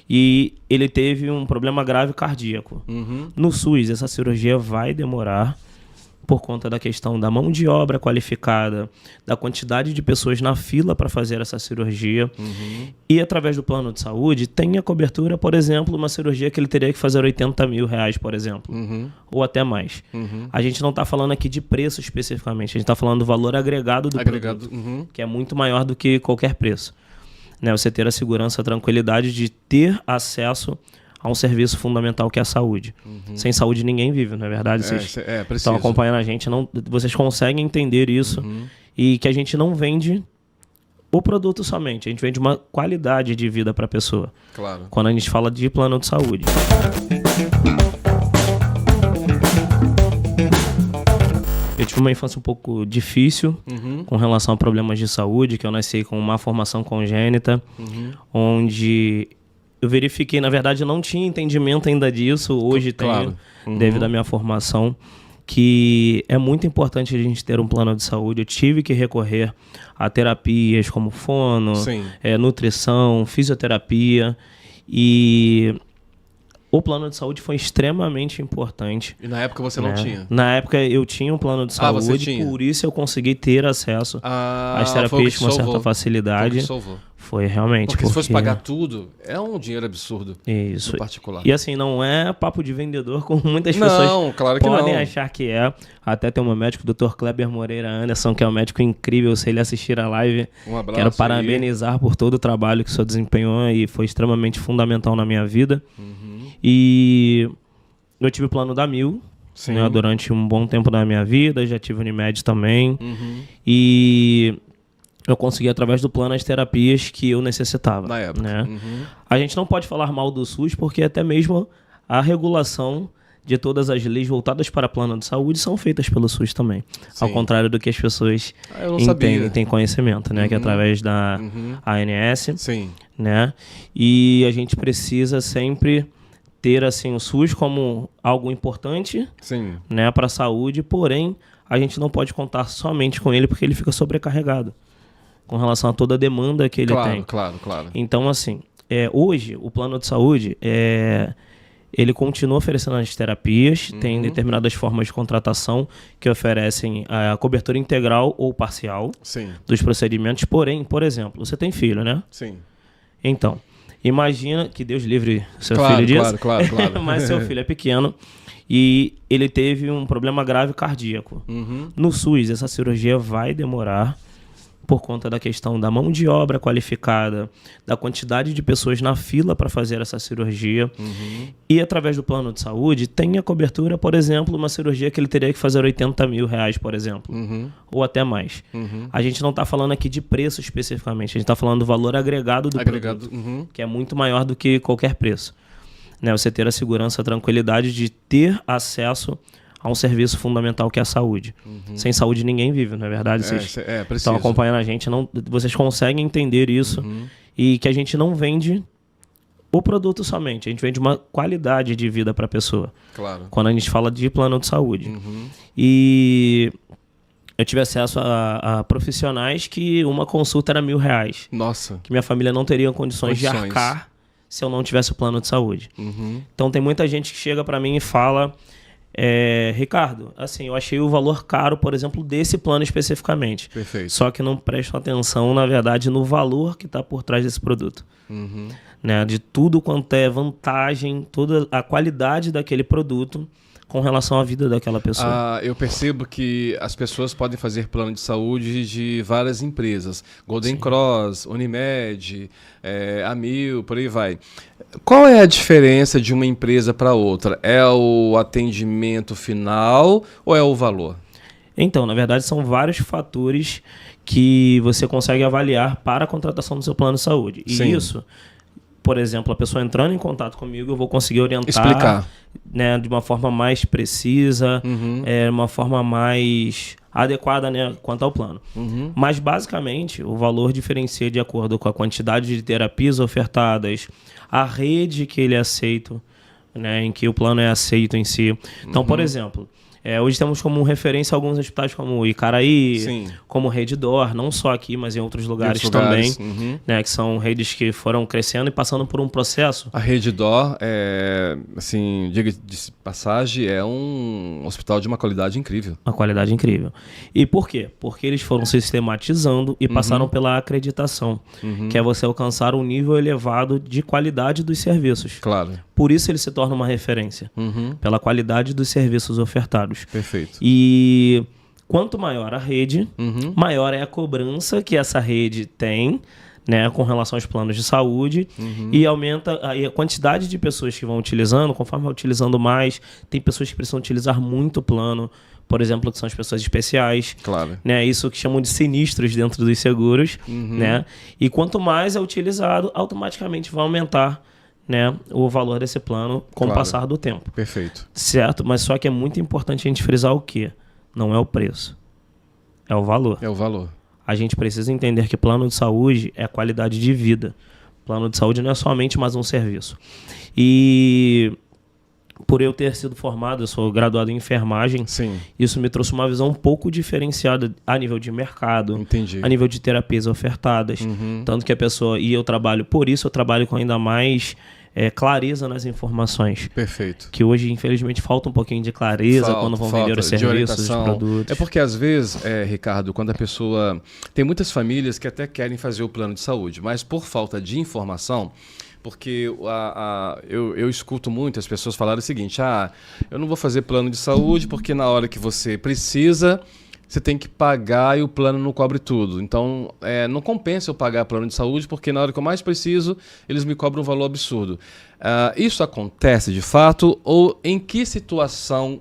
e ele teve um problema grave cardíaco. Uhum. No SUS, essa cirurgia vai demorar por conta da questão da mão de obra qualificada, da quantidade de pessoas na fila para fazer essa cirurgia. Uhum. E através do plano de saúde tem a cobertura, por exemplo, uma cirurgia que ele teria que fazer R$80 mil, por exemplo, ou até mais. A gente não está falando aqui de preço especificamente, a gente está falando do valor agregado do produto, que é muito maior do que qualquer preço. Né? Você ter a segurança, a tranquilidade de ter acesso a um serviço fundamental que é a saúde. Sem saúde ninguém vive, não é verdade? Vocês estão acompanhando a gente, vocês conseguem entender isso e que a gente não vende o produto somente, a gente vende uma qualidade de vida para a pessoa. Claro. Quando a gente fala de plano de saúde. Eu tive uma infância um pouco difícil com relação a problemas de saúde, que eu nasci com uma formação congênita, onde eu verifiquei, na verdade, eu não tinha entendimento ainda disso, hoje tenho, devido à minha formação, que é muito importante a gente ter um plano de saúde. Eu tive que recorrer a terapias como fono, nutrição, fisioterapia, e o plano de saúde foi extremamente importante. E na época você não tinha? Na época eu tinha um plano de saúde, por isso eu consegui ter acesso às terapias com uma certa facilidade. Foi realmente. Porque se fosse pagar tudo, é um dinheiro absurdo. Isso. No particular. E assim, não é papo de vendedor, como muitas pessoas podem achar que é. Até tem um médico, o Dr. Kleber Moreira Anderson, que é um médico incrível. Se ele assistir a live, quero parabenizar por todo o trabalho que o senhor desempenhou e foi extremamente fundamental na minha vida. E eu tive o plano da Mil, né, durante um bom tempo da minha vida. Já tive o Unimed também. E eu consegui, através do plano, as terapias que eu necessitava. Na época. Né? A gente não pode falar mal do SUS, porque até mesmo a regulação de todas as leis voltadas para plano de saúde são feitas pelo SUS também. Ao contrário do que as pessoas entendem, têm conhecimento, né? Que é através da ANS. Né? E a gente precisa sempre ter assim, o SUS como algo importante, né, para a saúde, porém, a gente não pode contar somente com ele, porque ele fica sobrecarregado com relação a toda a demanda que ele tem. Claro. Então, assim, hoje, o plano de saúde, ele continua oferecendo as terapias, tem determinadas formas de contratação que oferecem a cobertura integral ou parcial dos procedimentos. Porém, por exemplo, você tem filho, né? Então, imagina que Deus livre seu filho disso. Claro. Mas seu filho é pequeno e ele teve um problema grave cardíaco. No SUS, essa cirurgia vai demorar por conta da questão da mão de obra qualificada, da quantidade de pessoas na fila para fazer essa cirurgia. E através do plano de saúde tem a cobertura, por exemplo, uma cirurgia que ele teria que fazer R$80 mil, por exemplo, ou até mais. A gente não está falando aqui de preço especificamente, a gente está falando do valor agregado do produto, que é muito maior do que qualquer preço. Né? Você ter a segurança, a tranquilidade de ter acesso a um serviço fundamental que é a saúde. Sem saúde ninguém vive, não é verdade? Vocês estão acompanhando a gente, vocês conseguem entender isso e que a gente não vende o produto somente, a gente vende uma qualidade de vida para a pessoa. Quando a gente fala de plano de saúde. E eu tive acesso a profissionais que uma consulta era R$1.000. Nossa. Que minha família não teria condições de arcar se eu não tivesse o plano de saúde. Então tem muita gente que chega para mim e fala... Ricardo, assim, eu achei o valor caro, por exemplo, desse plano especificamente. Só que não prestam atenção, na verdade, no valor que está por trás desse produto. Né? De tudo quanto é vantagem, toda a qualidade daquele produto com relação à vida daquela pessoa. Eu percebo que as pessoas podem fazer plano de saúde de várias empresas. Golden Cross, Unimed, Amil, por aí vai. Qual é a diferença de uma empresa para outra? É o atendimento final ou é o valor? Então, na verdade, são vários fatores que você consegue avaliar para a contratação do seu plano de saúde. E isso... Por exemplo, a pessoa entrando em contato comigo, eu vou conseguir orientar, explicar, né, de uma forma mais precisa, uma forma mais adequada, né, quanto ao plano. Mas, basicamente, o valor diferencia de acordo com a quantidade de terapias ofertadas, a rede que ele é aceito, né, em que o plano é aceito em si. Então, por exemplo, Hoje temos como referência alguns hospitais como Icaraí, Sim. como Rede D'Or, não só aqui, mas em outros lugares, lugares. também, né, que são redes que foram crescendo e passando por um processo. A Rede D'Or, assim, diga de passagem, é um hospital de uma qualidade incrível. Uma qualidade incrível. E por quê? Porque eles foram sistematizando e passaram pela acreditação, que é você alcançar um nível elevado de qualidade dos serviços. Claro. Por isso ele se torna uma referência, pela qualidade dos serviços ofertados. Perfeito. E quanto maior a rede, maior é a cobrança que essa rede tem, né, com relação aos planos de saúde, e aumenta a quantidade de pessoas que vão utilizando. Conforme vai utilizando mais, tem pessoas que precisam utilizar muito plano, por exemplo, que são as pessoas especiais. Claro. Né, isso que chamam de sinistros dentro dos seguros. Né, e quanto mais é utilizado, automaticamente vai aumentar, né, o valor desse plano com o passar do tempo. Perfeito. Certo, mas só que é muito importante a gente frisar o quê? Não é o preço, é o valor. É o valor. A gente precisa entender que plano de saúde é qualidade de vida. Plano de saúde não é somente mais um serviço. E por eu ter sido formado, eu sou graduado em enfermagem, Sim. Isso me trouxe uma visão um pouco diferenciada a nível de mercado, Entendi. a nível de terapias ofertadas. Tanto que a pessoa, e eu trabalho, por isso eu trabalho com ainda mais clareza nas informações. Perfeito. Que hoje, infelizmente, falta um pouquinho de clareza quando vão vender os serviços, os produtos. É porque, às vezes, Ricardo, quando a pessoa... Tem muitas famílias que até querem fazer o plano de saúde, mas por falta de informação... Porque eu escuto muito as pessoas falarem o seguinte: eu não vou fazer plano de saúde porque na hora que você precisa, você tem que pagar e o plano não cobre tudo. Então, não compensa eu pagar plano de saúde porque na hora que eu mais preciso, eles me cobram um valor absurdo. Isso acontece de fato ou em que situação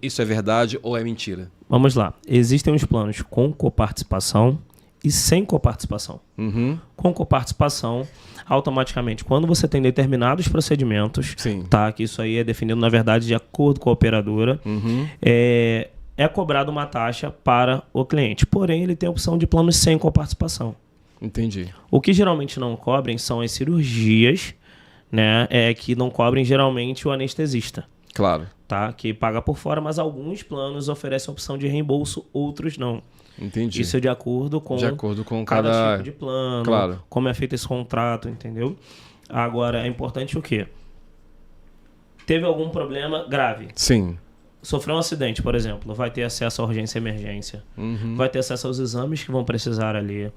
isso é verdade ou é mentira? Vamos lá. Existem os planos com coparticipação e sem coparticipação. Com coparticipação, automaticamente, quando você tem determinados procedimentos, tá, que isso aí é definido, na verdade, de acordo com a operadora, é cobrada uma taxa para o cliente. Porém, ele tem a opção de planos sem coparticipação. Entendi. O que geralmente não cobrem são as cirurgias, né, que não cobrem geralmente o anestesista. Claro. Tá, que paga por fora, mas alguns planos oferecem a opção de reembolso, outros não. Entendi. Isso é de acordo com cada tipo de plano, claro, como é feito esse contrato, entendeu? Agora, é importante o quê? Teve algum problema grave. Sim. Sofreu um acidente, por exemplo, vai ter acesso à urgência e emergência. Vai ter acesso aos exames que vão precisar ali.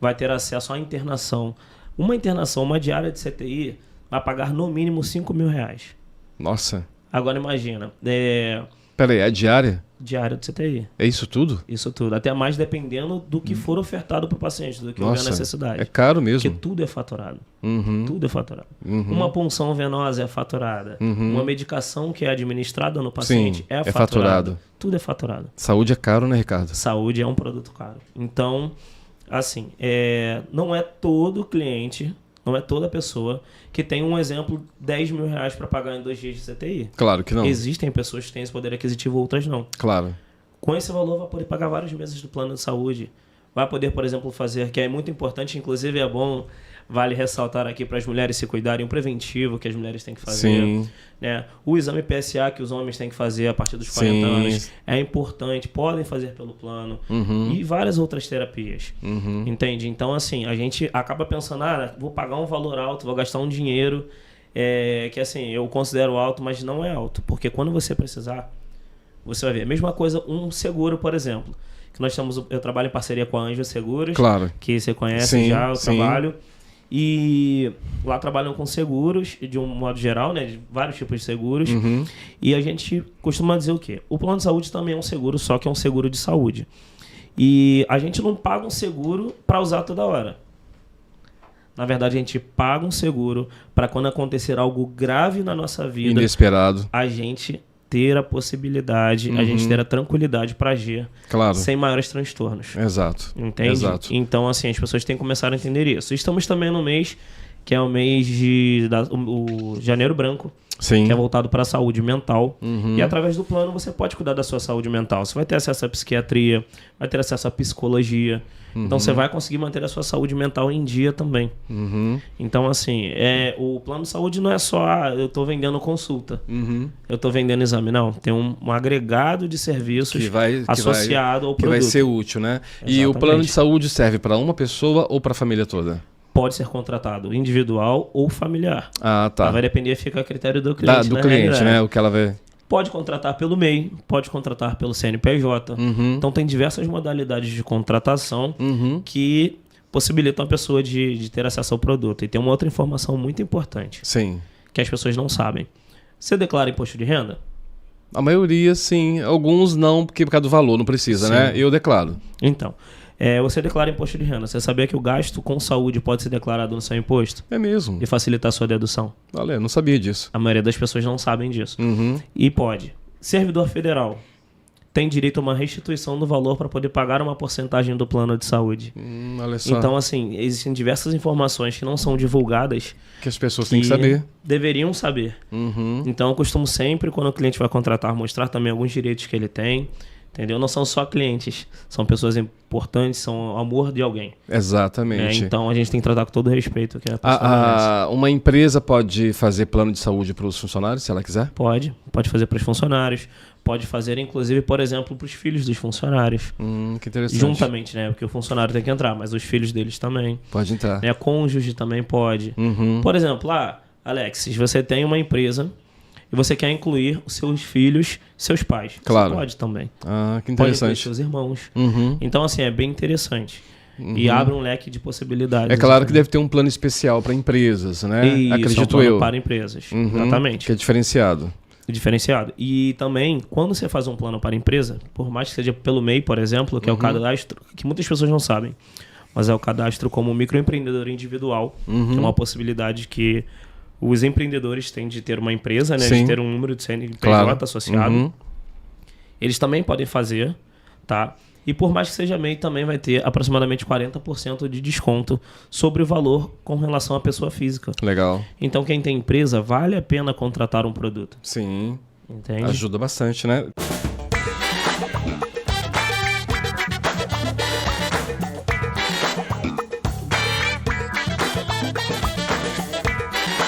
Vai ter acesso à internação. Uma diária de CTI vai pagar no mínimo R$5.000. Nossa. Agora imagina. Peraí, é diária? Diária de CTI. É isso tudo? Isso tudo. Até mais dependendo do que for ofertado para o paciente, do que houver necessidade. É caro mesmo. Porque tudo é faturado. Tudo é faturado. Uma punção venosa é faturada. Uma medicação que é administrada no paciente é faturado. Tudo é faturado. Saúde é caro, né, Ricardo? Saúde é um produto caro. Então, assim, não é todo cliente, não é toda pessoa que tem, um exemplo, R$10.000 para pagar em 2 dias de CTI. Claro que não. Existem pessoas que têm esse poder aquisitivo, outras não. Claro. Com esse valor, vai poder pagar vários meses do plano de saúde. Vai poder, por exemplo, fazer, que é muito importante, inclusive é bom, vale ressaltar aqui para as mulheres se cuidarem, um preventivo que as mulheres têm que fazer. Sim. Né? O exame PSA que os homens têm que fazer a partir dos 40 anos é importante, podem fazer pelo plano. E várias outras terapias. Entende? Então, assim, a gente acaba pensando, vou pagar um valor alto, vou gastar um dinheiro que, assim, eu considero alto, mas não é alto. Porque quando você precisar, você vai ver. A mesma coisa, um seguro, por exemplo. Que eu trabalho em parceria com a Anjo Seguros. Claro. Que você conhece já o trabalho. E lá trabalham com seguros, de um modo geral, né, de vários tipos de seguros. E a gente costuma dizer o quê? O plano de saúde também é um seguro, só que é um seguro de saúde. E a gente não paga um seguro para usar toda hora. Na verdade, a gente paga um seguro para quando acontecer algo grave na nossa vida, inesperado, a gente ter a possibilidade, a gente ter a tranquilidade para agir, sem maiores transtornos. Exato. Entende? Exato. Então, assim, as pessoas têm que começar a entender isso. Estamos também no mês, que é o mês o Janeiro Branco, que é voltado para a saúde mental. E através do plano você pode cuidar da sua saúde mental. Você vai ter acesso à psiquiatria, vai ter acesso à psicologia, Então você vai conseguir manter a sua saúde mental em dia também. Então, assim, o plano de saúde não é só eu estou vendendo consulta, eu estou vendendo exame. Não, tem um agregado de serviços associado ao produto. Que vai ser útil, né? Exatamente. E o plano de saúde serve para uma pessoa ou para a família toda? Pode ser contratado individual ou familiar. Ah, tá. Vai depender, fica a critério do cliente. Do cliente, né? O que ela vê. Pode contratar pelo MEI, pode contratar pelo CNPJ. Então tem diversas modalidades de contratação que possibilitam a pessoa de ter acesso ao produto. E tem uma outra informação muito importante. Sim. Que as pessoas não sabem. Você declara imposto de renda? A maioria, sim. Alguns não, porque por causa do valor, não precisa, sim, né? Eu declaro. Então, você declara imposto de renda. Você sabia que o gasto com saúde pode ser declarado no seu imposto? É mesmo. E facilitar a sua dedução? Olha, não sabia disso. A maioria das pessoas não sabem disso. E pode. Servidor federal tem direito a uma restituição do valor para poder pagar uma porcentagem do plano de saúde. Olha só. Então, assim, existem diversas informações que não são divulgadas. Que as pessoas têm que saber. Deveriam saber. Então, eu costumo sempre, quando o cliente vai contratar, mostrar também alguns direitos que ele tem. Entendeu? Não são só clientes, são pessoas importantes, são amor de alguém. Exatamente. Então a gente tem que tratar com todo respeito. Que uma empresa pode fazer plano de saúde para os funcionários, se ela quiser? Pode fazer para os funcionários, pode fazer inclusive, por exemplo, para os filhos dos funcionários. Que interessante. Juntamente, né? Porque o funcionário tem que entrar, mas os filhos deles também. Pode entrar. Né? Cônjuge também pode. Por exemplo, Alex, se você tem uma empresa e você quer incluir os seus filhos, seus pais. Claro. Você pode também. Que interessante. Pode incluir seus irmãos. Então, assim, é bem interessante. E abre um leque de possibilidades. É claro que deve ter um plano especial para empresas, né? Isso, acredito um plano eu. para empresas. Exatamente. Que é diferenciado. Diferenciado. E também, quando você faz um plano para empresa, por mais que seja pelo MEI, por exemplo, que é o cadastro, que muitas pessoas não sabem, mas é o cadastro como microempreendedor individual, que é uma possibilidade que os empreendedores têm de ter uma empresa, né? De ter um número de CNPJ associado. Eles também podem fazer, tá? E por mais que seja MEI, também vai ter aproximadamente 40% de desconto sobre o valor com relação à pessoa física. Legal. Então, quem tem empresa, vale a pena contratar um produto. Sim. Entende? Ajuda bastante, né?